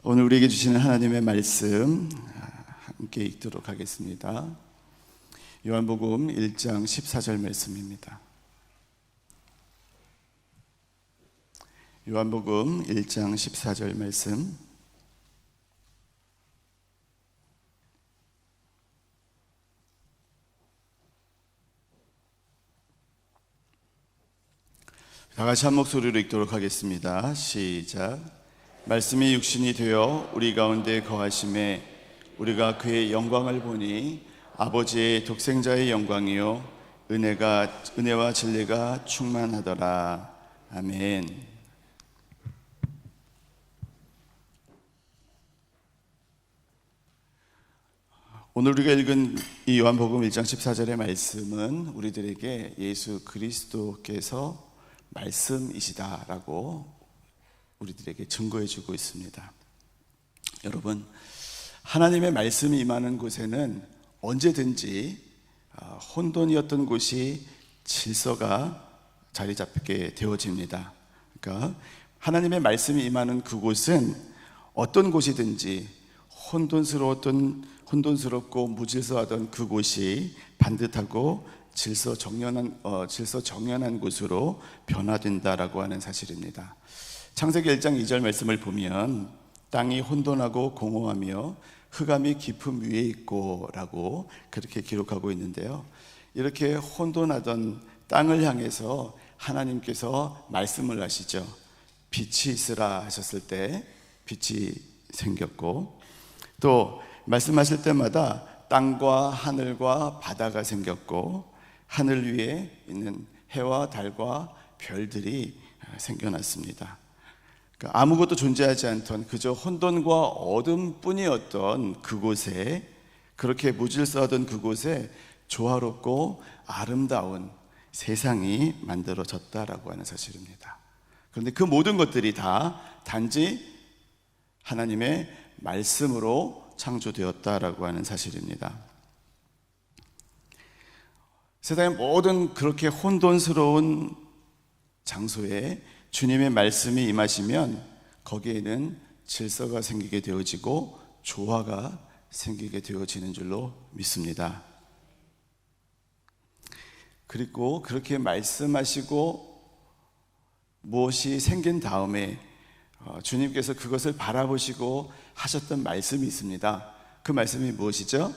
오늘 우리에게 주시는 하나님의 말씀 함께 읽도록 하겠습니다. 요한복음 1장 14절 말씀입니다. 요한복음 1장 14절 말씀. 다 같이 한 목소리로 읽도록 하겠습니다. 시작. 말씀이 육신이 되어 우리 가운데 거하심에 우리가 그의 영광을 보니 아버지의 독생자의 영광이요 은혜와 진리가 충만하더라. 아멘. 오늘 우리가 읽은 이 요한복음 1장 14절의 말씀은 우리들에게 예수 그리스도께서 말씀이시다라고 우리들에게 증거해주고 있습니다. 여러분, 하나님의 말씀이 임하는 곳에는 언제든지 혼돈이었던 곳이 질서가 자리 잡게 되어집니다. 그러니까 하나님의 말씀이 임하는 그곳은 어떤 곳이든지 혼돈스럽고 무질서하던 그곳이 반듯하고 질서 정연한 곳으로 변화된다라고 하는 사실입니다. 창세기 1장 2절 말씀을 보면 땅이 혼돈하고 공허하며 흑암이 깊음 위에 있고 라고 그렇게 기록하고 있는데요, 이렇게 혼돈하던 땅을 향해서 하나님께서 말씀을 하시죠. 빛이 있으라 하셨을 때 빛이 생겼고, 또 말씀하실 때마다 땅과 하늘과 바다가 생겼고, 하늘 위에 있는 해와 달과 별들이 생겨났습니다. 그러니까 아무것도 존재하지 않던 그저 혼돈과 어둠뿐이었던 그곳에, 그렇게 무질서하던 그곳에 조화롭고 아름다운 세상이 만들어졌다라고 하는 사실입니다. 그런데 그 모든 것들이 다 단지 하나님의 말씀으로 창조되었다라고 하는 사실입니다. 세상의 모든 그렇게 혼돈스러운 장소에 주님의 말씀이 임하시면 거기에는 질서가 생기게 되어지고 조화가 생기게 되어지는 줄로 믿습니다. 그리고 그렇게 말씀하시고 무엇이 생긴 다음에 주님께서 그것을 바라보시고 하셨던 말씀이 있습니다. 그 말씀이 무엇이죠?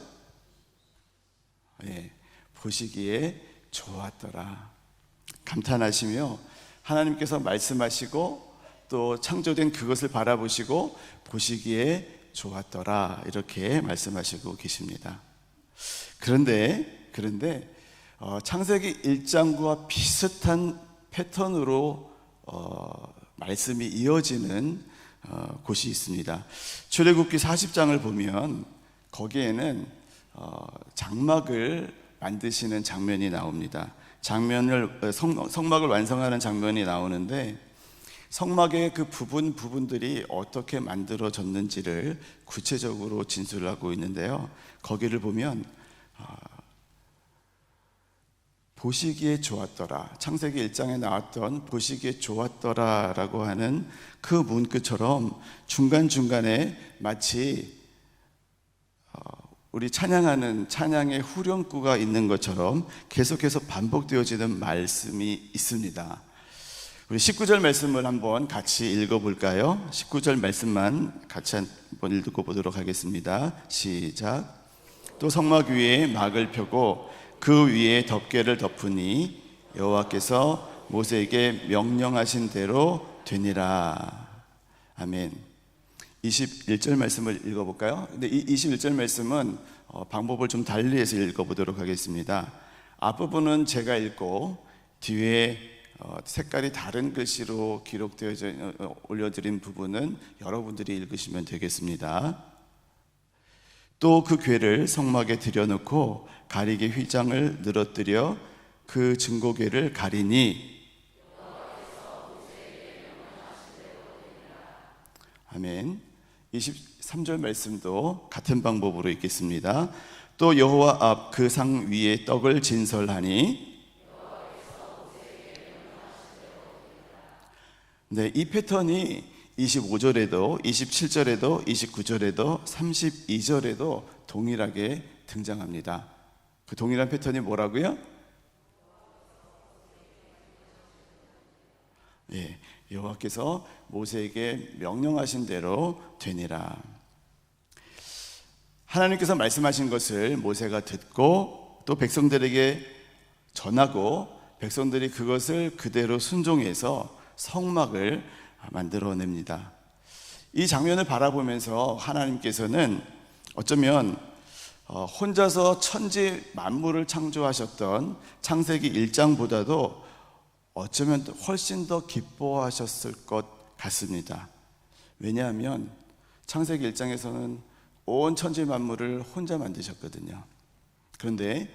보시기에 좋았더라. 감탄하시며 하나님께서 말씀하시고 또 창조된 그것을 바라보시고 보시기에 좋았더라, 이렇게 말씀하시고 계십니다. 그런데 창세기 1장과 비슷한 패턴으로 말씀이 이어지는 곳이 있습니다. 출애굽기 40장을 보면 거기에는 장막을 만드시는 장면이 나옵니다. 성막을 완성하는 장면이 나오는데, 성막의 그 부분들이 어떻게 만들어졌는지를 구체적으로 진술하고 있는데요, 거기를 보면 보시기에 좋았더라, 창세기 1장에 나왔던 보시기에 좋았더라 라고 하는 그 문구처럼 중간중간에 마치 우리 찬양하는 찬양의 후렴구가 있는 것처럼 계속해서 반복되어지는 말씀이 있습니다. 우리 19절 말씀을 한번 같이 읽어볼까요? 19절 말씀만 같이 한번 읽어보도록 하겠습니다. 시작. 또 성막 위에 막을 펴고 그 위에 덮개를 덮으니 여호와께서 모세에게 명령하신 대로 되니라. 아멘. 21절 말씀을 읽어볼까요? 근데 이 21절 말씀은 방법을 좀 달리해서 읽어보도록 하겠습니다. 앞부분은 제가 읽고 뒤에 색깔이 다른 글씨로 기록되어져 올려드린 부분은 여러분들이 읽으시면 되겠습니다. 또 그 궤를 성막에 들여놓고 가리개 휘장을 늘어뜨려 그 증거궤를 가리니, 아멘. 23절 말씀도 같은 방법으로 읽겠습니다. 또 여호와 앞 그 상 위에 떡을 진설하니, 이 패턴이 25절에도 27절에도 29절에도 32절에도 동일하게 등장합니다. 그 동일한 패턴이 뭐라고요? 예, 여호와께서 모세에게 명령하신 대로 되니라. 하나님께서 말씀하신 것을 모세가 듣고 또 백성들에게 전하고 백성들이 그것을 그대로 순종해서 성막을 만들어냅니다. 이 장면을 바라보면서 하나님께서는 어쩌면 혼자서 천지 만물을 창조하셨던 창세기 1장보다도 어쩌면 훨씬 더 기뻐하셨을 것 같습니다. 왜냐하면 창세기 1장에서는 온 천지 만물을 혼자 만드셨거든요. 그런데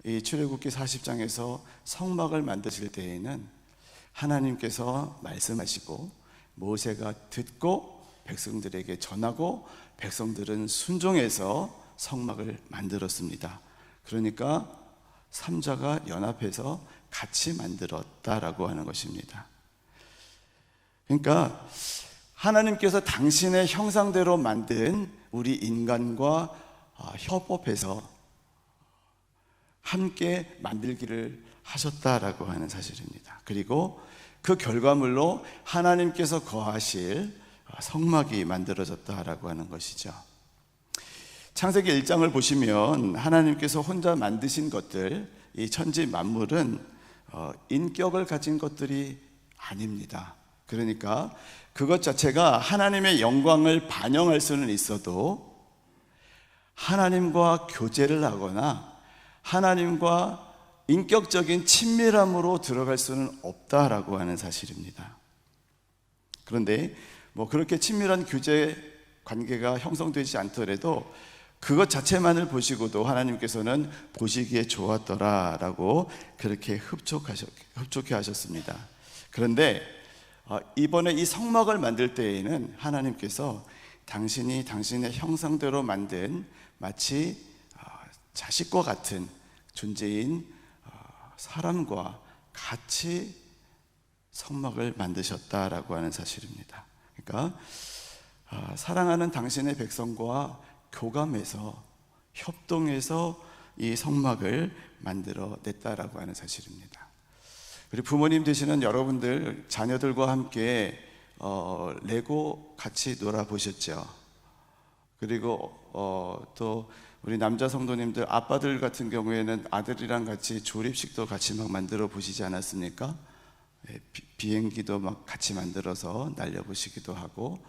이 출애굽기 40장에서 성막을 만드실 때에는 하나님께서 말씀하시고 모세가 듣고 백성들에게 전하고 백성들은 순종해서 성막을 만들었습니다. 그러니까 삼자가 연합해서 같이 만들었다라고 하는 것입니다. 그러니까 하나님께서 당신의 형상대로 만든 우리 인간과 협업해서 함께 만들기를 하셨다라고 하는 사실입니다. 그리고 그 결과물로 하나님께서 거하실 성막이 만들어졌다라고 하는 것이죠. 창세기 1장을 보시면 하나님께서 혼자 만드신 것들, 이 천지 만물은 인격을 가진 것들이 아닙니다. 그러니까 그것 자체가 하나님의 영광을 반영할 수는 있어도 하나님과 교제를 하거나 하나님과 인격적인 친밀함으로 들어갈 수는 없다라고 하는 사실입니다. 그런데 그렇게 친밀한 교제 관계가 형성되지 않더라도 그것 자체만을 보시고도 하나님께서는 보시기에 좋았더라라고 그렇게 흡족해 하셨습니다. 그런데 이번에 이 성막을 만들 때에는 하나님께서 당신이 당신의 형상대로 만든 마치 자식과 같은 존재인 사람과 같이 성막을 만드셨다라고 하는 사실입니다. 그러니까 사랑하는 당신의 백성과 교감해서 협동해서 이 성막을 만들어냈다라고 하는 사실입니다. 그리고 부모님 되시는 여러분들 자녀들과 함께 레고 같이 놀아보셨죠? 그리고 또 우리 남자 성도님들 아빠들 같은 경우에는 아들이랑 같이 조립식도 같이 막 만들어 보시지 않았습니까? 비행기도 막 같이 만들어서 날려보시기도 하고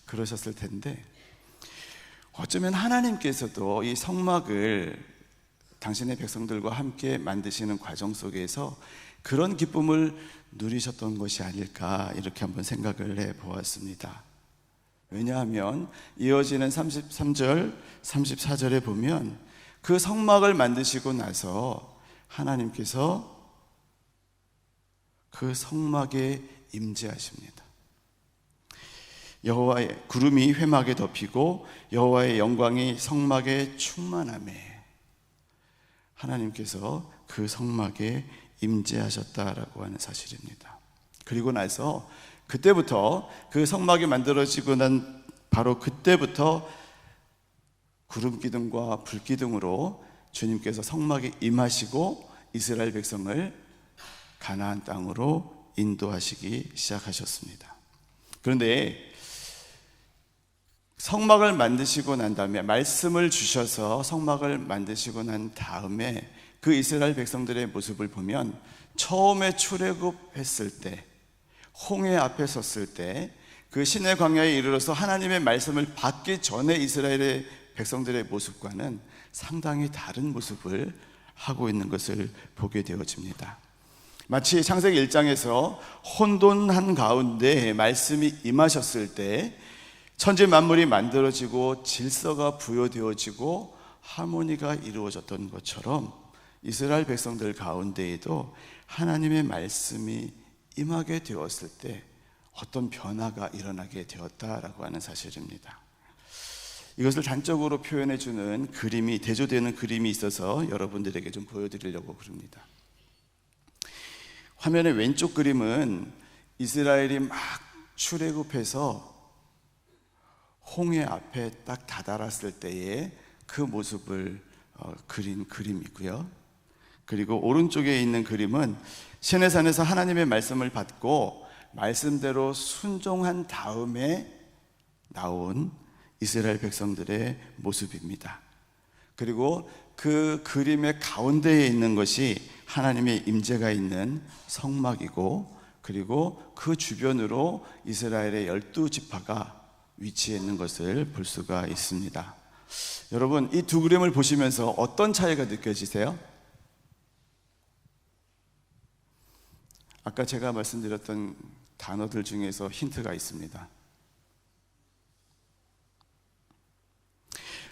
그러셨을 텐데 어쩌면 하나님께서도 이 성막을 당신의 백성들과 함께 만드시는 과정 속에서 그런 기쁨을 누리셨던 것이 아닐까 이렇게 한번 생각을 해보았습니다. 왜냐하면 이어지는 33절, 34절에 보면 그 성막을 만드시고 나서 하나님께서 그 성막에 임재하십니다. 여호와의 구름이 회막에 덮이고 여호와의 영광이 성막에 충만하매 하나님께서 그 성막에 임재하셨다라고 하는 사실입니다. 그리고 나서 그때부터 그 성막이 만들어지고 난 바로 그때부터 구름 기둥과 불 기둥으로 주님께서 성막에 임하시고 이스라엘 백성을 가나안 땅으로 인도하시기 시작하셨습니다. 그런데 성막을 만드시고 난 다음에 말씀을 주셔서 성막을 만드시고 난 다음에 그 이스라엘 백성들의 모습을 보면 처음에 출애굽했을 때 홍해 앞에 섰을 때 그 시내 광야에 이르러서 하나님의 말씀을 받기 전에 이스라엘의 백성들의 모습과는 상당히 다른 모습을 하고 있는 것을 보게 되어집니다. 마치 창세기 1장에서 혼돈한 가운데 말씀이 임하셨을 때 천지 만물이 만들어지고 질서가 부여되어지고 하모니가 이루어졌던 것처럼 이스라엘 백성들 가운데에도 하나님의 말씀이 임하게 되었을 때 어떤 변화가 일어나게 되었다라고 하는 사실입니다. 이것을 단적으로 표현해 주는 그림이, 대조되는 그림이 있어서 여러분들에게 좀 보여드리려고 그럽니다. 화면의 왼쪽 그림은 이스라엘이 막 출애굽해서 홍해 앞에 딱 다다랐을 때의 그 모습을 그린 그림이고요. 그리고 오른쪽에 있는 그림은 시내산에서 하나님의 말씀을 받고 말씀대로 순종한 다음에 나온 이스라엘 백성들의 모습입니다. 그리고 그 그림의 가운데에 있는 것이 하나님의 임재가 있는 성막이고, 그리고 그 주변으로 이스라엘의 12지파가 위치해 있는 것을 볼 수가 있습니다. 여러분, 이 두 그림을 보시면서 어떤 차이가 느껴지세요? 아까 제가 말씀드렸던 단어들 중에서 힌트가 있습니다.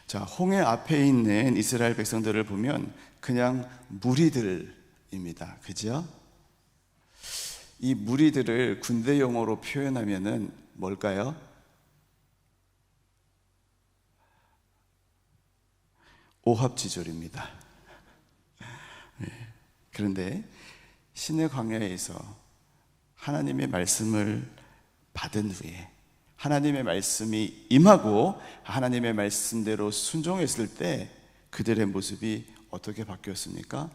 자, 홍해 앞에 있는 이스라엘 백성들을 보면 그냥 무리들입니다. 그죠? 이 무리들을 군대 용어로 표현하면은 뭘까요? 오합지졸입니다. 네. 그런데 신의 광야에서 하나님의 말씀을 받은 후에 하나님의 말씀이 임하고 하나님의 말씀대로 순종했을 때 그들의 모습이 어떻게 바뀌었습니까?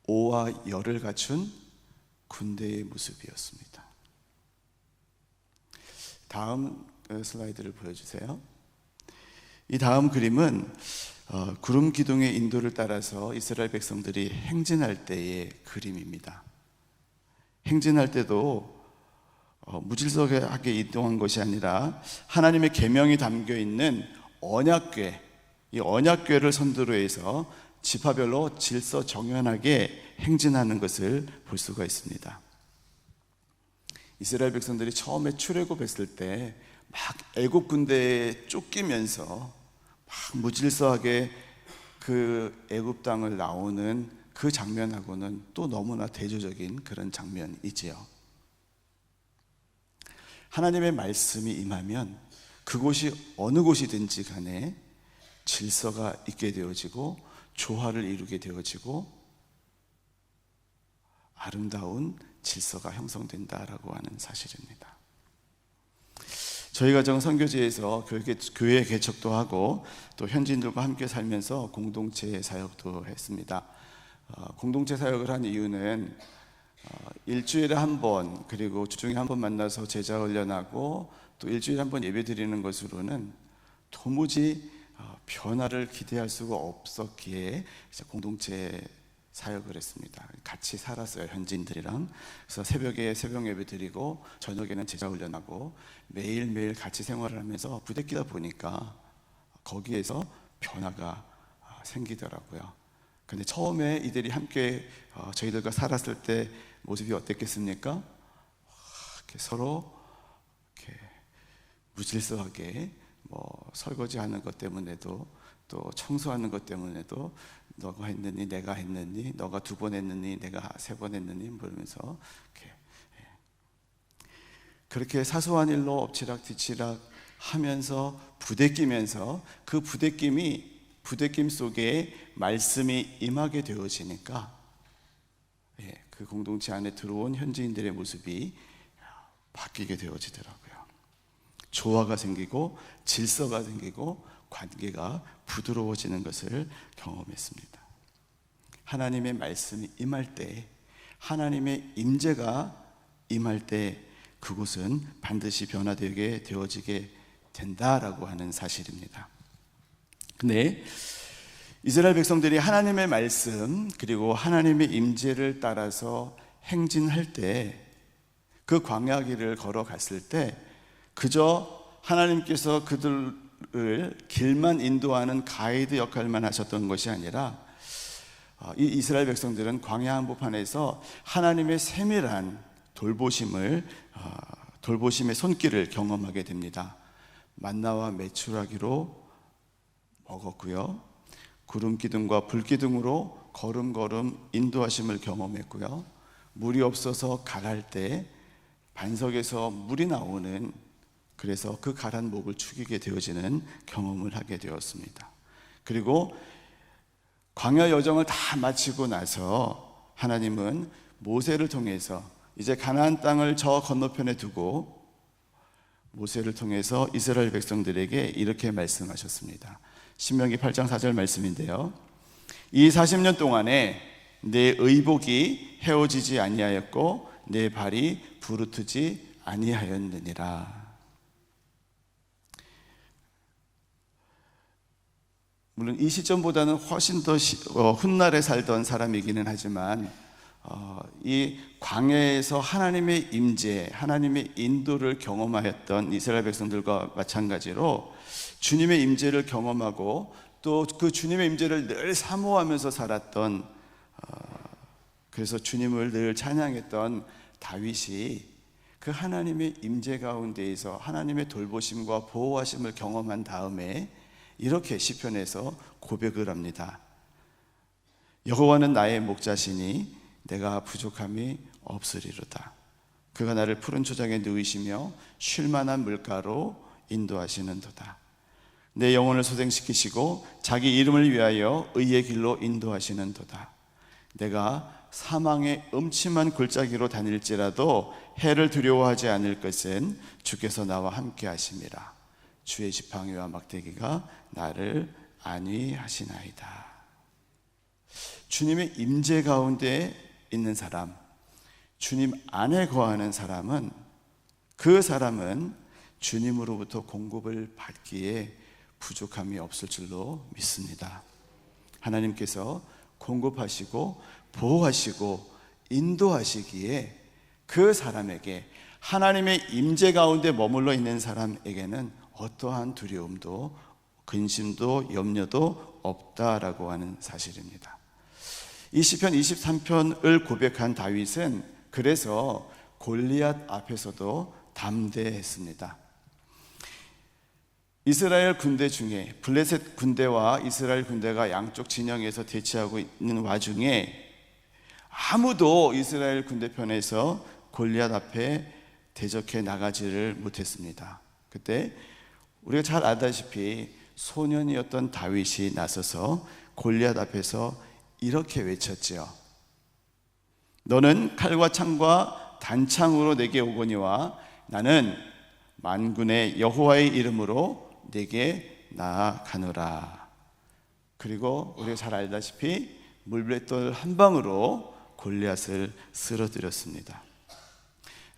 오와 열을 갖춘 군대의 모습이었습니다. 다음 슬라이드를 보여주세요. 이 다음 그림은 구름 기둥의 인도를 따라서 이스라엘 백성들이 행진할 때의 그림입니다. 행진할 때도 무질서하게 이동한 것이 아니라 하나님의 계명이 담겨 있는 언약궤, 이 언약궤를 선두로 해서 지파별로 질서정연하게 행진하는 것을 볼 수가 있습니다. 이스라엘 백성들이 처음에 출애굽했을 때 막 애굽 군대에 쫓기면서 막 무질서하게 그 애굽 땅을 나오는 그 장면하고는 또 너무나 대조적인 그런 장면이지요. 하나님의 말씀이 임하면 그곳이 어느 곳이든지 간에 질서가 있게 되어지고 조화를 이루게 되어지고 아름다운 질서가 형성된다라고 하는 사실입니다. 저희 가정 선교지에서 교회 개척도 하고 또 현지인들과 함께 살면서 공동체 사역도 했습니다. 공동체 사역을 한 이유는 일주일에 한 번, 그리고 주중에 한 번 만나서 제자 훈련하고 또 일주일에 한 번 예배 드리는 것으로는 도무지 변화를 기대할 수가 없었기에 공동체 사역을 했습니다. 같이 살았어요, 현지인들이랑. 그래서 새벽에 새벽 예배 드리고 저녁에는 제자 훈련하고 매일매일 같이 생활을 하면서 부대끼다 보니까 거기에서 변화가 생기더라고요. 근데 처음에 이들이 함께 저희들과 살았을 때 모습이 어땠겠습니까? 이렇게 서로 이렇게 무질서하게 설거지하는 것 때문에도 또 청소하는 것 때문에도 너가 했느니 내가 했느니 너가 2번 했느니 내가 3번 했느니 그러면서 그렇게 사소한 일로 엎치락 뒤치락 하면서 부대끼면서 그 부대낌 속에 말씀이 임하게 되어지니까 그 공동체 안에 들어온 현지인들의 모습이 바뀌게 되어지더라고요. 조화가 생기고 질서가 생기고 관계가 부드러워지는 것을 경험했습니다. 하나님의 말씀이 임할 때, 하나님의 임재가 임할 때 그곳은 반드시 변화되게 되어지게 된다라고 하는 사실입니다. 근데 이스라엘 백성들이 하나님의 말씀 그리고 하나님의 임재를 따라서 행진할 때, 그 광야 길을 걸어갔을 때 그저 하나님께서 그들을 길만 인도하는 가이드 역할만 하셨던 것이 아니라 이 이스라엘 백성들은 광야 한복판에서 하나님의 세밀한 돌보심의 손길을 경험하게 됩니다. 만나와 메추라기로 먹었고요, 구름 기둥과 불 기둥으로 걸음걸음 인도하심을 경험했고요, 물이 없어서 갈할 때 반석에서 물이 나오는, 그래서 그 가란 목을 축이게 되어지는 경험을 하게 되었습니다. 그리고 광야 여정을 다 마치고 나서 하나님은 모세를 통해서 이제 가나안 땅을 저 건너편에 두고 모세를 통해서 이스라엘 백성들에게 이렇게 말씀하셨습니다. 신명기 8장 4절 말씀인데요. 이 40년 동안에 내 의복이 헤어지지 아니하였고 내 발이 부르트지 아니하였느니라. 물론 이 시점보다는 훨씬 더 훗날에 살던 사람이기는 하지만 이 광야에서 하나님의 임재, 하나님의 인도를 경험하였던 이스라엘 백성들과 마찬가지로 주님의 임재를 경험하고 또 그 주님의 임재를 늘 사모하면서 살았던, 그래서 주님을 늘 찬양했던 다윗이 그 하나님의 임재 가운데에서 하나님의 돌보심과 보호하심을 경험한 다음에 이렇게 시편에서 고백을 합니다. 여호와는 나의 목자시니 내가 부족함이 없으리로다. 그가 나를 푸른 초장에 누이시며 쉴 만한 물가로 인도하시는도다. 내 영혼을 소생시키시고 자기 이름을 위하여 의의 길로 인도하시는도다. 내가 사망의 음침한 골짜기로 다닐지라도 해를 두려워하지 않을 것은 주께서 나와 함께 하심이라. 주의 지팡이와 막대기가 나를 안위하시나이다. 주님의 임재 가운데 있는 사람, 주님 안에 거하는 사람은, 그 사람은 주님으로부터 공급을 받기에 부족함이 없을 줄로 믿습니다. 하나님께서 공급하시고 보호하시고 인도하시기에 그 사람에게, 하나님의 임재 가운데 머물러 있는 사람에게는 어떠한 두려움도 근심도 염려도 없다라고 하는 사실입니다. 이 시편 23편을 고백한 다윗은 그래서 골리앗 앞에서도 담대했습니다. 이스라엘 군대 중에 블레셋 군대와 이스라엘 군대가 양쪽 진영에서 대치하고 있는 와중에 아무도 이스라엘 군대 편에서 골리앗 앞에 대적해 나가지를 못했습니다. 그때 우리가 잘 알다시피 소년이었던 다윗이 나서서 골리앗 앞에서 이렇게 외쳤지요. 너는 칼과 창과 단창으로 내게 오거니와 나는 만군의 여호와의 이름으로 내게 나아가노라. 그리고 우리가 잘 알다시피 물맷돌 한 방으로 골리앗을 쓰러뜨렸습니다.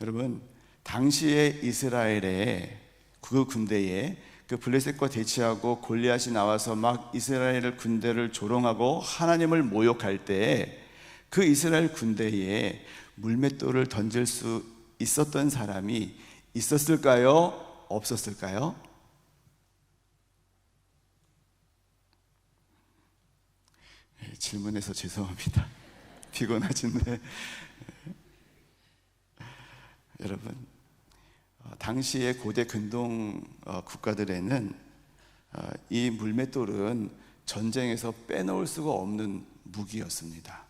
여러분, 당시에 이스라엘의 그 군대에 그 블레셋과 대치하고 골리앗이 나와서 막 이스라엘 군대를 조롱하고 하나님을 모욕할 때 그 이스라엘 군대에 물맷돌을 던질 수 있었던 사람이 있었을까요? 없었을까요? 질문해서 죄송합니다. 피곤하신데 여러분, 당시의 고대 근동 국가들에는 이 물맷돌은 전쟁에서 빼놓을 수가 없는 무기였습니다.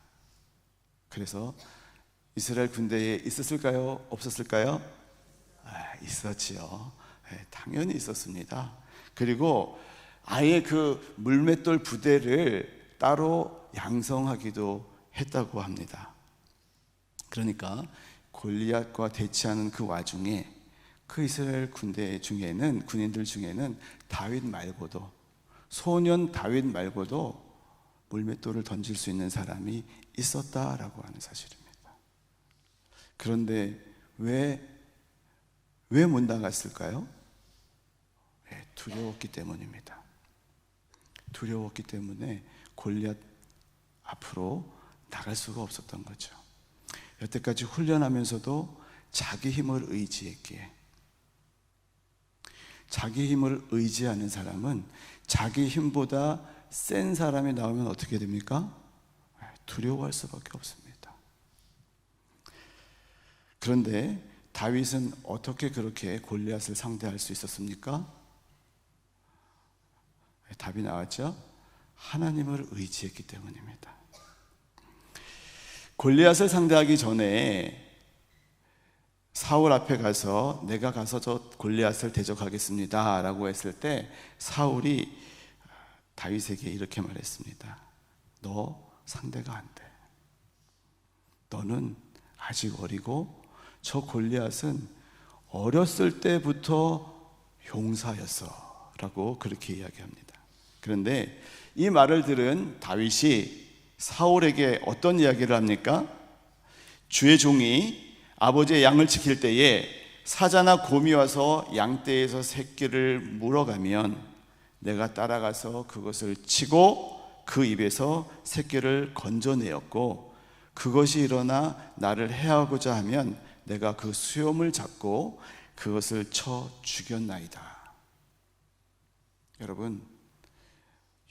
그래서 이스라엘 군대에 있었을까요? 없었을까요? 있었지요. 당연히 있었습니다. 그리고 아예 그 물맷돌 부대를 따로 양성하기도 했다고 합니다. 그러니까 골리앗과 대치하는 그 와중에 그 이스라엘 군대 중에는, 군인들 중에는 다윗 말고도, 소년 다윗 말고도 물맷돌을 던질 수 있는 사람이 있었다라고 하는 사실입니다. 그런데 왜 못 나갔을까요? 두려웠기 때문입니다. 두려웠기 때문에 골리앗 앞으로 나갈 수가 없었던 거죠. 여태까지 훈련하면서도 자기 힘을 의지했기에, 자기 힘을 의지하는 사람은 자기 힘보다 센 사람이 나오면 어떻게 됩니까? 두려워할 수밖에 없습니다. 그런데 다윗은 어떻게 그렇게 골리앗을 상대할 수 있었습니까? 답이 나왔죠? 하나님을 의지했기 때문입니다. 골리앗을 상대하기 전에 사울 앞에 가서 내가 가서 저 골리앗을 대적하겠습니다 라고 했을 때 사울이 다윗에게 이렇게 말했습니다. 너 상대가 안 돼. 너는 아직 어리고 저 골리앗은 어렸을 때부터 용사였어 라고 그렇게 이야기합니다. 그런데 이 말을 들은 다윗이 사울에게 어떤 이야기를 합니까? 주의 종이 아버지의 양을 지킬 때에 사자나 곰이 와서 양떼에서 새끼를 물어가면 내가 따라가서 그것을 치고 그 입에서 새끼를 건져내었고, 그것이 일어나 나를 해하고자 하면 내가 그 수염을 잡고 그것을 쳐 죽였나이다. 여러분,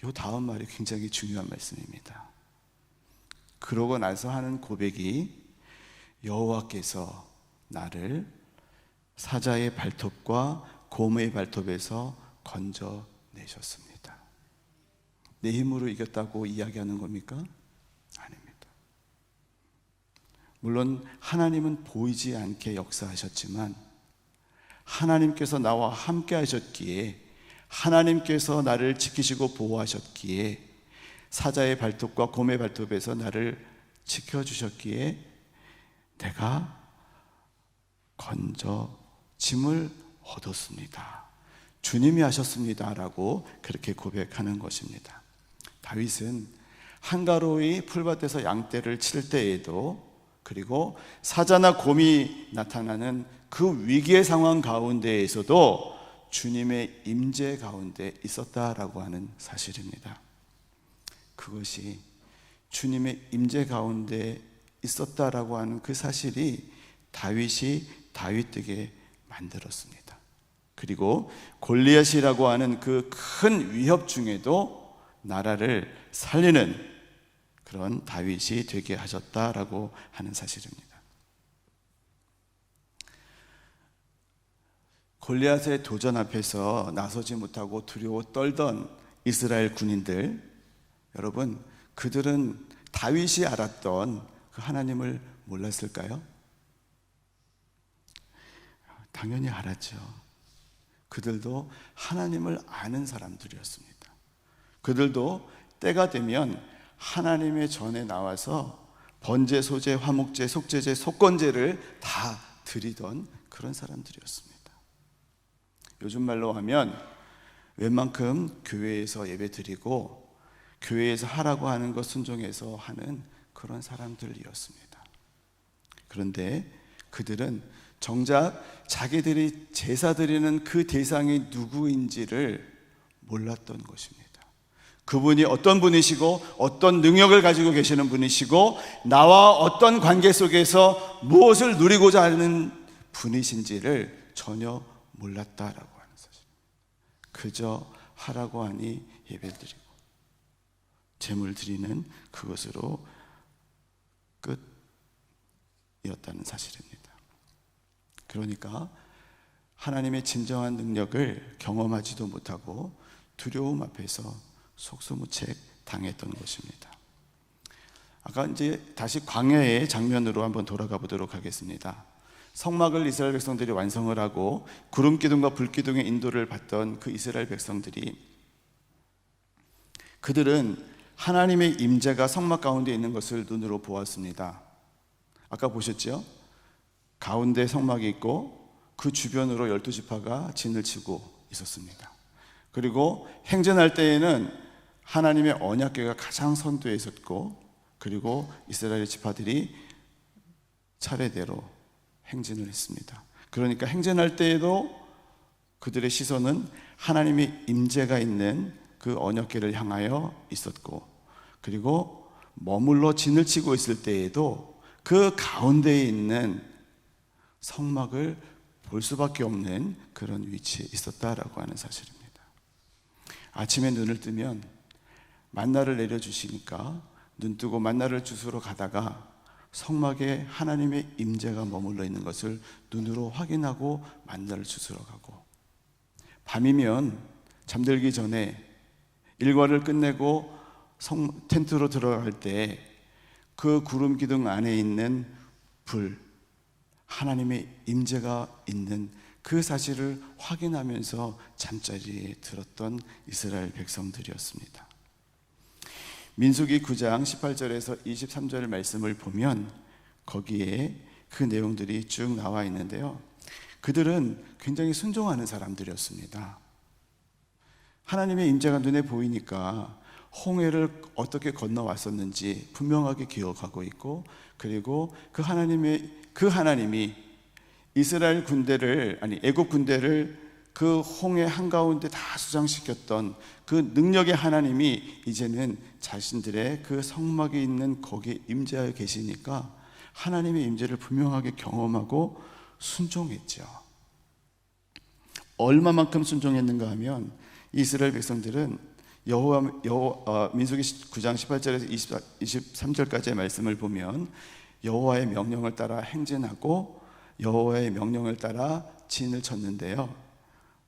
이 다음 말이 굉장히 중요한 말씀입니다. 그러고 나서 하는 고백이 여호와께서 나를 사자의 발톱과 곰의 발톱에서 건져내셨습니다. 내 힘으로 이겼다고 이야기하는 겁니까? 아닙니다. 물론 하나님은 보이지 않게 역사하셨지만 하나님께서 나와 함께 하셨기에, 하나님께서 나를 지키시고 보호하셨기에, 사자의 발톱과 곰의 발톱에서 나를 지켜주셨기에 내가 건져짐을 얻었습니다. 주님이 하셨습니다 라고 그렇게 고백하는 것입니다. 다윗은 한가로이 풀밭에서 양떼를 칠 때에도, 그리고 사자나 곰이 나타나는 그 위기의 상황 가운데에서도 주님의 임재 가운데 있었다라고 하는 사실입니다. 그것이 주님의 임재 가운데 있었다라고 하는 그 사실이 다윗이 다윗되게 만들었습니다. 그리고 골리앗이라고 하는 그 큰 위협 중에도 나라를 살리는 그런 다윗이 되게 하셨다라고 하는 사실입니다. 골리앗의 도전 앞에서 나서지 못하고 두려워 떨던 이스라엘 군인들, 여러분, 그들은 다윗이 알았던 그 하나님을 몰랐을까요? 당연히 알았죠. 그들도 하나님을 아는 사람들이었습니다. 그들도 때가 되면 하나님의 전에 나와서 번제, 소제, 화목제, 속죄제, 속건제를 다 드리던 그런 사람들이었습니다. 요즘 말로 하면 웬만큼 교회에서 예배 드리고 교회에서 하라고 하는 것 순종해서 하는 그런 사람들이었습니다. 그런데 그들은 정작 자기들이 제사 드리는 그 대상이 누구인지를 몰랐던 것입니다. 그분이 어떤 분이시고 어떤 능력을 가지고 계시는 분이시고 나와 어떤 관계 속에서 무엇을 누리고자 하는 분이신지를 전혀 몰랐다라고 하는 사실. 그저 하라고 하니 예배드리고 제물 드리는 그것으로 끝이었다는 사실입니다. 그러니까 하나님의 진정한 능력을 경험하지도 못하고 두려움 앞에서 속수무책 당했던 것입니다. 아까 이제 다시 광야의 장면으로 한번 돌아가 보도록 하겠습니다. 성막을 이스라엘 백성들이 완성을 하고 구름 기둥과 불 기둥의 인도를 받던 그 이스라엘 백성들이, 그들은 하나님의 임재가 성막 가운데 있는 것을 눈으로 보았습니다. 아까 보셨죠? 가운데 성막이 있고 그 주변으로 12지파가 진을 치고 있었습니다. 그리고 행전할 때에는 하나님의 언약궤가 가장 선두에 있었고, 그리고 이스라엘 지파들이 차례대로 행진을 했습니다. 그러니까 행진할 때에도 그들의 시선은 하나님의 임재가 있는 그 언약궤를 향하여 있었고, 그리고 머물러 진을 치고 있을 때에도 그 가운데에 있는 성막을 볼 수밖에 없는 그런 위치에 있었다라고 하는 사실입니다. 아침에 눈을 뜨면 만나를 내려주시니까 눈 뜨고 만나를 주스러 가다가 성막에 하나님의 임재가 머물러 있는 것을 눈으로 확인하고 만나를 주스러 가고, 밤이면 잠들기 전에 일과를 끝내고 텐트로 들어갈 때 그 구름 기둥 안에 있는 불, 하나님의 임재가 있는 그 사실을 확인하면서 잠자리에 들었던 이스라엘 백성들이었습니다. 민수기 9장 18절에서 23절 말씀을 보면 거기에 그 내용들이 쭉 나와 있는데요. 그들은 굉장히 순종하는 사람들이었습니다. 하나님의 임재가 눈에 보이니까 홍해를 어떻게 건너왔었는지 분명하게 기억하고 있고, 그리고 그 하나님이 이스라엘 군대를, 애굽 군대를 그 홍해 한가운데 다 수장시켰던 그 능력의 하나님이 이제는 자신들의 그 성막에 있는 거기에 임재하여 계시니까 하나님의 임재를 분명하게 경험하고 순종했죠. 얼마만큼 순종했는가 하면 이스라엘 백성들은 민수기 9장 18절에서 23절까지의 말씀을 보면 여호와의 명령을 따라 행진하고 여호와의 명령을 따라 진을 쳤는데요.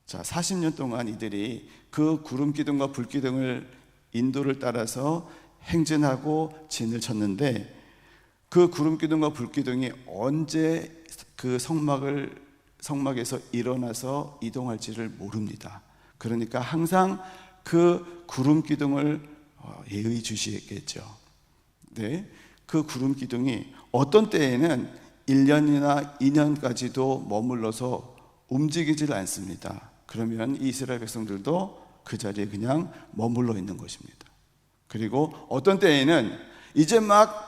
자, 40년 동안 이들이 그 구름 기둥과 불 기둥을 인도를 따라서 행진하고 진을 쳤는데, 그 구름 기둥과 불 기둥이 언제 그 성막에서 일어나서 이동할지를 모릅니다. 그러니까 항상 그 구름 기둥을 예의주시했겠죠. 네, 그 구름 기둥이 어떤 때에는 1년이나 2년까지도 머물러서 움직이질 않습니다. 그러면 이스라엘 백성들도 그 자리에 그냥 머물러 있는 것입니다. 그리고 어떤 때에는 이제 막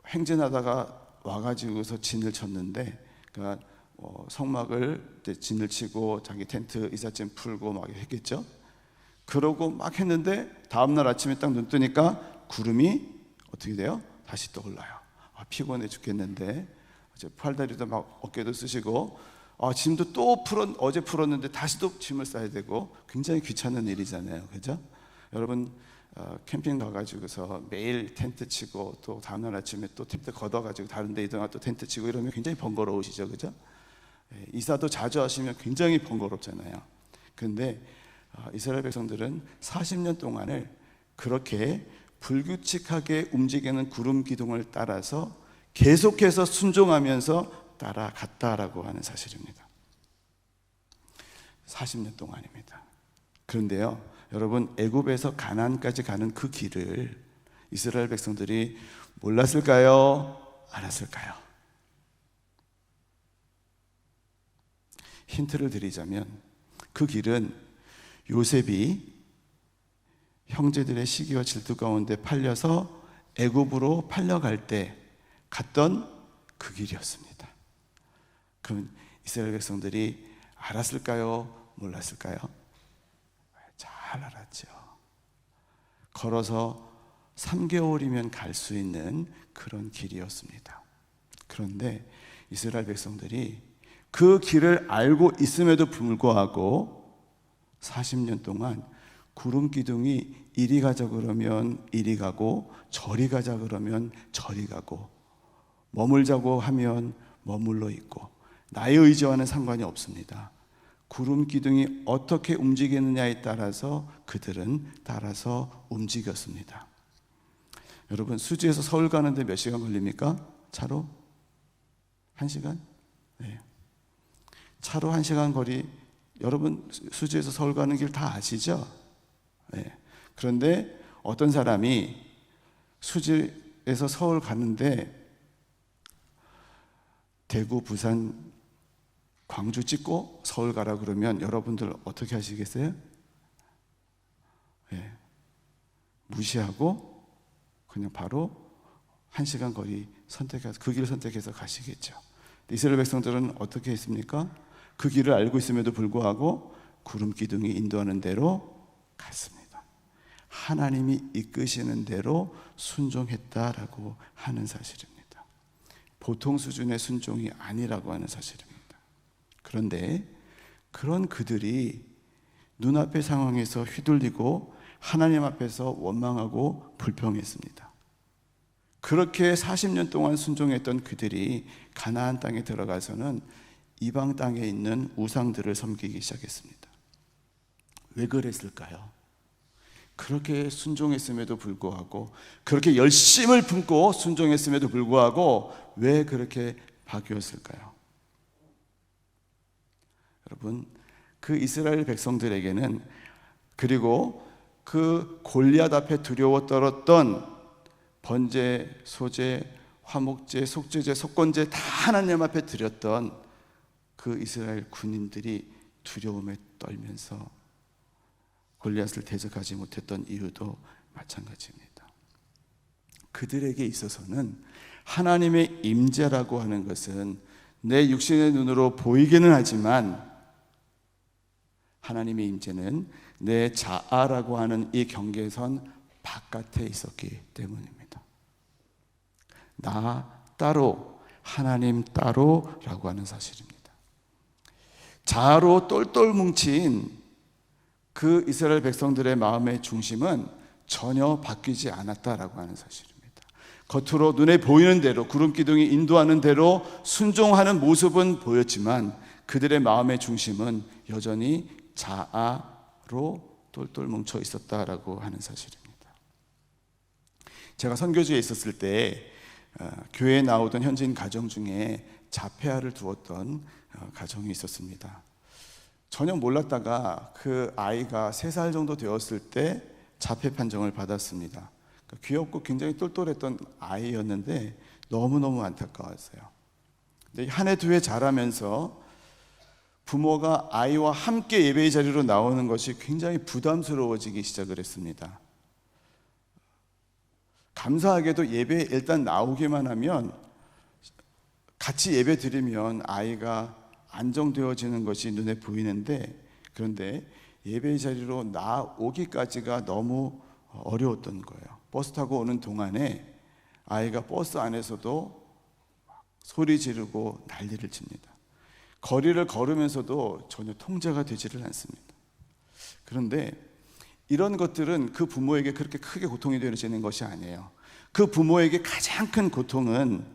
행진하다가 와가지고서 진을 쳤는데, 그러니까 성막을 진을 치고 자기 텐트 이삿짐 풀고 막 했겠죠. 그러고 막 했는데 다음날 아침에 딱 눈 뜨니까 구름이 어떻게 돼요? 다시 떠올라요. 피곤해 죽겠는데, 팔다리도 막 어깨도 쓰시고, 짐도 어제 풀었는데 다시 또 짐을 싸야 되고, 굉장히 귀찮은 일이잖아요. 그죠? 여러분 캠핑 가가지고서 매일 텐트 치고 또 다음날 아침에 또 텐트 걷어가지고 다른 데 이동하고 또 텐트 치고 이러면 굉장히 번거로우시죠. 그죠? 이사도 자주 하시면 굉장히 번거롭잖아요. 그런데 이스라엘 백성들은 40년 동안을 그렇게 불규칙하게 움직이는 구름 기둥을 따라서 계속해서 순종하면서 따라갔다라고 하는 사실입니다. 40년 동안입니다. 그런데요, 여러분, 애굽에서 가나안까지 가는 그 길을 이스라엘 백성들이 몰랐을까요? 알았을까요? 힌트를 드리자면 그 길은 요셉이 형제들의 시기와 질투 가운데 팔려서 애굽으로 팔려갈 때 갔던 그 길이었습니다. 그럼 이스라엘 백성들이 알았을까요? 몰랐을까요? 잘 알았죠. 걸어서 3개월이면 갈 수 있는 그런 길이었습니다. 그런데 이스라엘 백성들이 그 길을 알고 있음에도 불구하고 40년 동안 구름 기둥이 이리 가자 그러면 이리 가고, 저리 가자 그러면 저리 가고, 머물자고 하면 머물러 있고, 나의 의지와는 상관이 없습니다. 구름 기둥이 어떻게 움직이느냐에 따라서 그들은 따라서 움직였습니다. 여러분, 수지에서 서울 가는데 몇 시간 걸립니까? 차로? 1시간? 네. 차로 1시간 거리. 여러분, 수지에서 서울 가는 길 다 아시죠? 네. 그런데 어떤 사람이 수지에서 서울 가는데 대구, 부산, 광주 찍고 서울 가라 그러면 여러분들 어떻게 하시겠어요? 네. 무시하고 그냥 바로 1시간 거리 선택해서 그 길을 선택해서 가시겠죠. 이스라엘 백성들은 어떻게 했습니까? 그 길을 알고 있음에도 불구하고 구름 기둥이 인도하는 대로 갔습니다. 하나님이 이끄시는 대로 순종했다라고 하는 사실입니다. 보통 수준의 순종이 아니라고 하는 사실입니다. 그런데 그런 그들이 눈앞의 상황에서 휘둘리고 하나님 앞에서 원망하고 불평했습니다. 그렇게 40년 동안 순종했던 그들이 가나안 땅에 들어가서는 이방 땅에 있는 우상들을 섬기기 시작했습니다. 왜 그랬을까요? 그렇게 순종했음에도 불구하고, 그렇게 열심을 품고 순종했음에도 불구하고 왜 그렇게 바뀌었을까요? 여러분, 그 이스라엘 백성들에게는, 그리고 그 골리앗 앞에 두려워 떨었던 번제, 소제, 화목제, 속죄제, 속건제 다 하나님 앞에 드렸던 그 이스라엘 군인들이 두려움에 떨면서 골리앗을 대적하지 못했던 이유도 마찬가지입니다. 그들에게 있어서는 하나님의 임재라고 하는 것은 내 육신의 눈으로 보이기는 하지만 하나님의 임재는 내 자아라고 하는 이 경계선 바깥에 있었기 때문입니다. 나 따로, 하나님 따로라고 하는 사실입니다. 자아로 똘똘 뭉친 그 이스라엘 백성들의 마음의 중심은 전혀 바뀌지 않았다라고 하는 사실입니다. 겉으로 눈에 보이는 대로 구름 기둥이 인도하는 대로 순종하는 모습은 보였지만 그들의 마음의 중심은 여전히 자아로 똘똘 뭉쳐 있었다라고 하는 사실입니다. 제가 선교지에 있었을 때 교회에 나오던 현지인 가정 중에 자폐아를 두었던 가정이 있었습니다. 전혀 몰랐다가 그 아이가 3살 정도 되었을 때 자폐 판정을 받았습니다. 귀엽고 굉장히 똘똘했던 아이였는데 너무너무 안타까웠어요. 한 해 두 해 자라면서 부모가 아이와 함께 예배의 자리로 나오는 것이 굉장히 부담스러워지기 시작을 했습니다. 감사하게도 예배에 일단 나오기만 하면 같이 예배 드리면 아이가 안정되어지는 것이 눈에 보이는데, 그런데 예배의 자리로 나오기까지가 너무 어려웠던 거예요. 버스 타고 오는 동안에 아이가 버스 안에서도 소리 지르고 난리를 칩니다. 거리를 걸으면서도 전혀 통제가 되지를 않습니다. 그런데 이런 것들은 그 부모에게 그렇게 크게 고통이 되어지는 것이 아니에요. 그 부모에게 가장 큰 고통은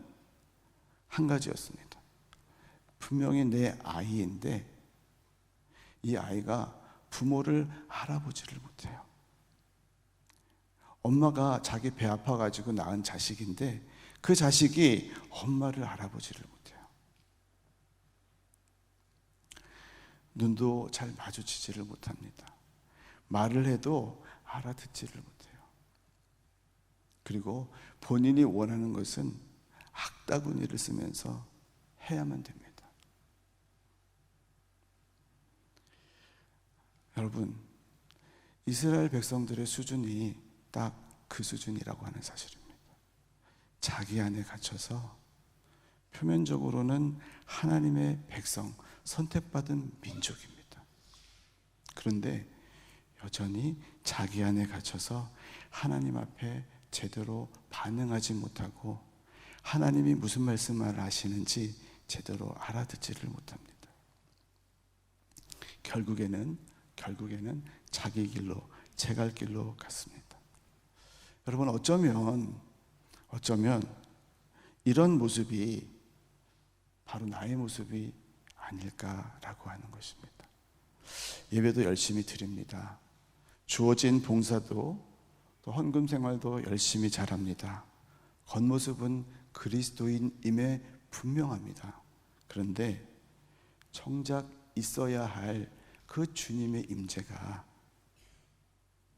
한 가지였습니다. 분명히 내 아이인데 이 아이가 부모를 알아보지를 못해요. 엄마가 자기 배 아파가지고 낳은 자식인데 그 자식이 엄마를 알아보지를 못해요. 눈도 잘 마주치지를 못합니다. 말을 해도 알아듣지를 못해요. 그리고 본인이 원하는 것은 악다구니를 쓰면서 해야만 됩니다. 여러분, 이스라엘 백성들의 수준이 딱 그 수준이라고 하는 사실입니다. 자기 안에 갇혀서 표면적으로는 하나님의 백성, 선택받은 민족입니다. 그런데 여전히 자기 안에 갇혀서 하나님 앞에 제대로 반응하지 못하고 하나님이 무슨 말씀을 하시는지 제대로 알아듣지를 못합니다. 결국에는 자기 길로, 제 갈 길로 갔습니다. 여러분, 어쩌면 이런 모습이 바로 나의 모습이 아닐까라고 하는 것입니다. 예배도 열심히 드립니다. 주어진 봉사도 또 헌금 생활도 열심히 잘합니다. 겉모습은 그리스도인임에 분명합니다. 그런데 정작 있어야 할 그 주님의 임재가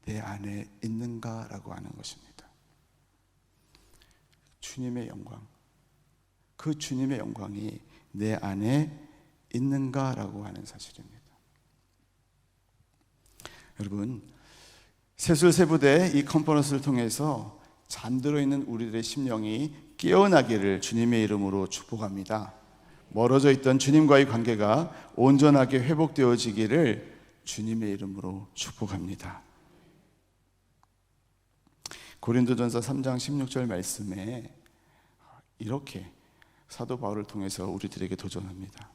내 안에 있는가라고 하는 것입니다. 주님의 영광, 그 주님의 영광이 내 안에 있는가라고 하는 사실입니다. 여러분, 세술세부대 이 컨퍼런스를 통해서 잠들어 있는 우리들의 심령이 깨어나기를 주님의 이름으로 축복합니다. 멀어져 있던 주님과의 관계가 온전하게 회복되어지기를 주님의 이름으로 축복합니다. 고린도전서 3장 16절 말씀에 이렇게 사도 바울을 통해서 우리들에게 도전합니다.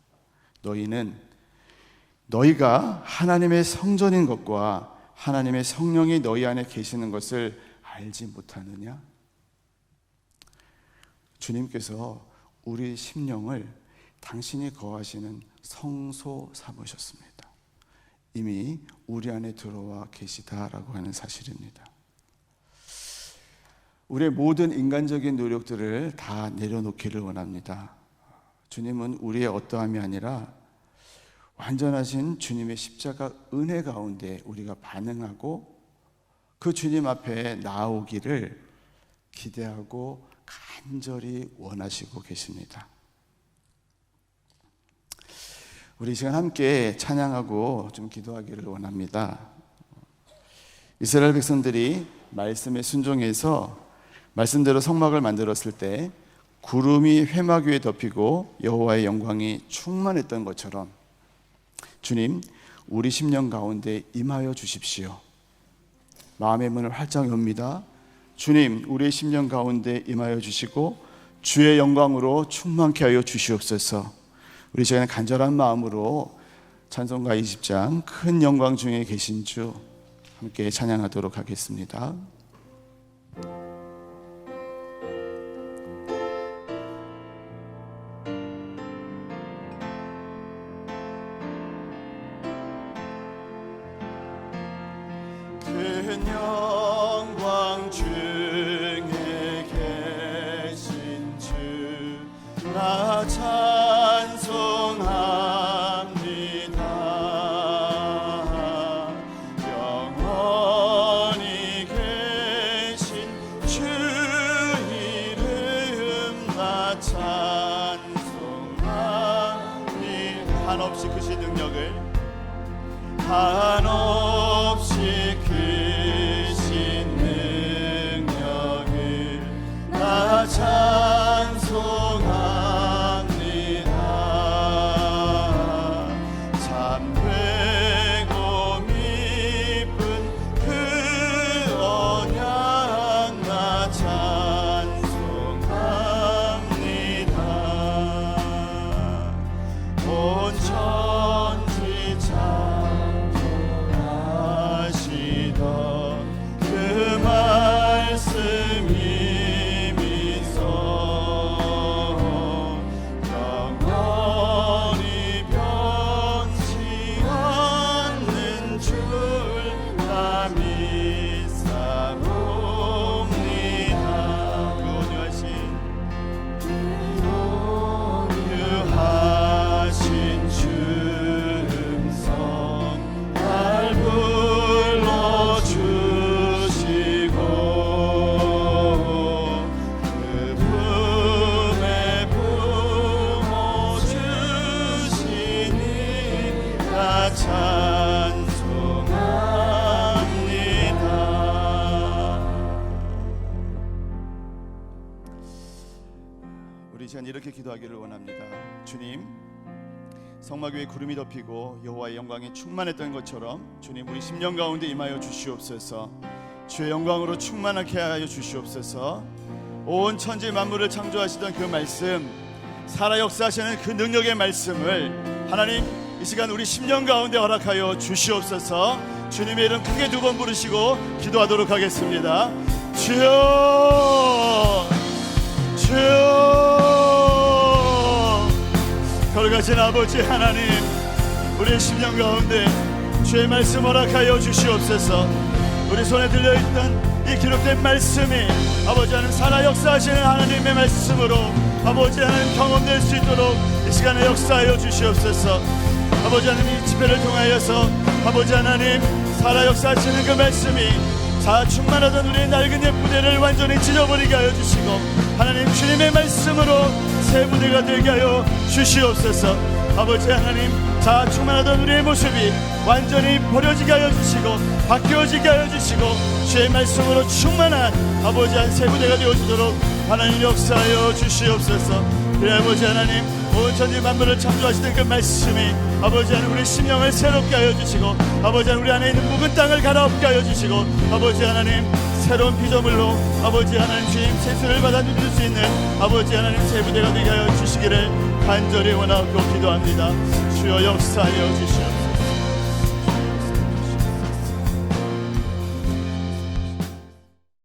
너희가 하나님의 성전인 것과 하나님의 성령이 너희 안에 계시는 것을 알지 못하느냐? 주님께서 우리 심령을 당신이 거하시는 성소 삼으셨습니다. 이미 우리 안에 들어와 계시다라고 하는 사실입니다. 우리의 모든 인간적인 노력들을 다 내려놓기를 원합니다. 주님은 우리의 어떠함이 아니라 완전하신 주님의 십자가 은혜 가운데 우리가 반응하고 그 주님 앞에 나아오기를 기대하고 간절히 원하시고 계십니다. 우리 시간 함께 찬양하고 좀 기도하기를 원합니다. 이스라엘 백성들이 말씀에 순종해서 말씀대로 성막을 만들었을 때 구름이 회막 위에 덮이고 여호와의 영광이 충만했던 것처럼 주님, 우리 심령 가운데 임하여 주십시오. 마음의 문을 활짝 엽니다. 주님, 우리의 심령 가운데 임하여 주시고 주의 영광으로 충만케 하여 주시옵소서. 우리 시간에 간절한 마음으로 찬송가 20장 큰 영광 중에 계신 주 함께 찬양하도록 하겠습니다. 큰 영광 중에 계신 주 나 찬송합니다. 영원히 계신 주 이름 나 찬송합니다. 한없이 크신 능력을 한없이 크신 능력을 나 찬송합니다. 참되고 미쁜 그 언약 나 찬송합니다. 온 천지 하시던 그 말씀이 미소 영원히 변치 않는 줄 나 믿사옵니다. 유하신 주 음성 날 불러주시고 그 품에 부어 주시니 나 찬송합니다. 우리 시간 이렇게 기도하기를 원합니다. 주님, 성막 위에 구름이 덮이고 여호와의 영광이 충만했던 것처럼 주님, 우리 심령 가운데 임하여 주시옵소서. 주의 영광으로 충만하게 하여 주시옵소서. 온 천지 만물을 창조하시던 그 말씀, 살아 역사하시는 그 능력의 말씀을 하나님 이 시간 우리 심령 가운데 허락하여 주시옵소서. 주님의 이름 크게 두 번 부르시고 기도하도록 하겠습니다. 주여, 주여. 거룩하신 아버지 하나님, 우리의 심령 가운데 주의 말씀 허락하여 주시옵소서. 우리 손에 들려있던 이 기록된 말씀이 아버지 하나님 살아 역사하시는 하나님의 말씀으로 아버지 하나님 경험될 수 있도록 이 시간에 역사하여 주시옵소서. 아버지 하나님, 이 집회를 통하여서 아버지 하나님 살아 역사하시는 그 말씀이 자 충만하던 우리의 낡은 옛 부대를 완전히 찢어버리게 하여 주시고 하나님 주님의 말씀으로 새 부대가 되게 하여 주시옵소서. 아버지 하나님, 자 충만하던 우리의 모습이 완전히 버려지게 하여 주시고 바뀌어지게 하여 주시고 주의 말씀으로 충만한 아버지 한 새 부대가 되어주도록 하나님 역사하여 주시옵소서. 그래 아버지 하나님, 온 천지 만물을 창조하시던 그 말씀이 아버지 하나님 우리 심령을 새롭게 하여 주시고 아버지 하나님 우리 안에 있는 묵은 땅을 갈아엎게 하여 주시고 아버지 하나님 새로운 피조물로 아버지 하나님 주님 세수를 받아 누릴 수 있는 아버지 하나님 새 부대가 되게 하여 주시기를 간절히 원하고 기도합니다. 주여 역사하여 주시옵소서.